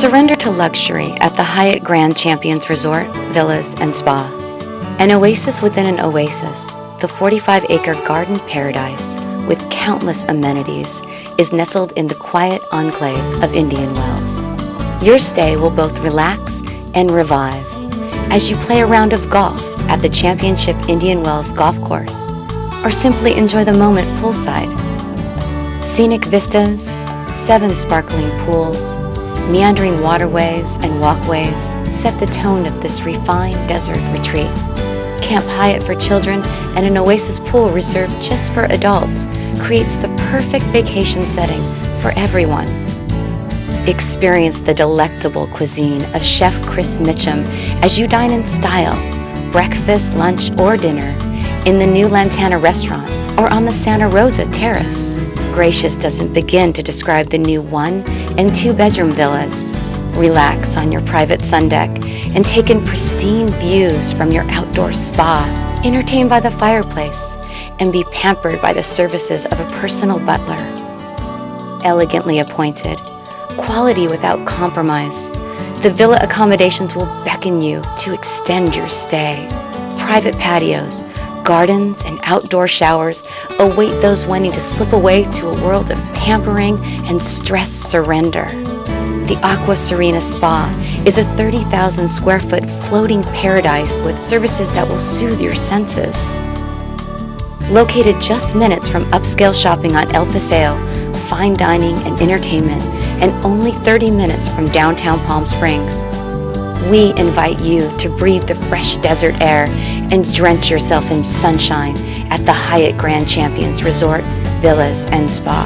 Surrender to luxury at the Hyatt Grand Champions Resort, Villas, and Spa. An oasis within an oasis, the 45-acre garden paradise with countless amenities is nestled in the quiet enclave of Indian Wells. Your stay will both relax and revive as you play a round of golf at the Championship Indian Wells Golf Course, or simply enjoy the moment poolside. Scenic vistas, 7 sparkling pools, meandering waterways and walkways set the tone of this refined desert retreat. Camp Hyatt for children and an oasis pool reserved just for adults creates the perfect vacation setting for everyone. Experience the delectable cuisine of Chef Chris Mitchum as you dine in style, breakfast, lunch, or dinner in the new Lantana restaurant or on the Santa Rosa Terrace. Gracious doesn't begin to describe the new 1- and 2-bedroom villas. Relax on your private sun deck and take in pristine views from your outdoor spa. Entertain by the fireplace and be pampered by the services of a personal butler. Elegantly appointed, quality without compromise, the villa accommodations will beckon you to extend your stay. Private patios, gardens, and outdoor showers await those wanting to slip away to a world of pampering and stress surrender. The Aqua Serena Spa is a 30,000 square foot floating paradise with services that will soothe your senses. Located just minutes from upscale shopping on El Paseo, fine dining and entertainment, and only 30 minutes from downtown Palm Springs, we invite you to breathe the fresh desert air and drench yourself in sunshine at the Hyatt Grand Champions Resort, Villas, and Spa.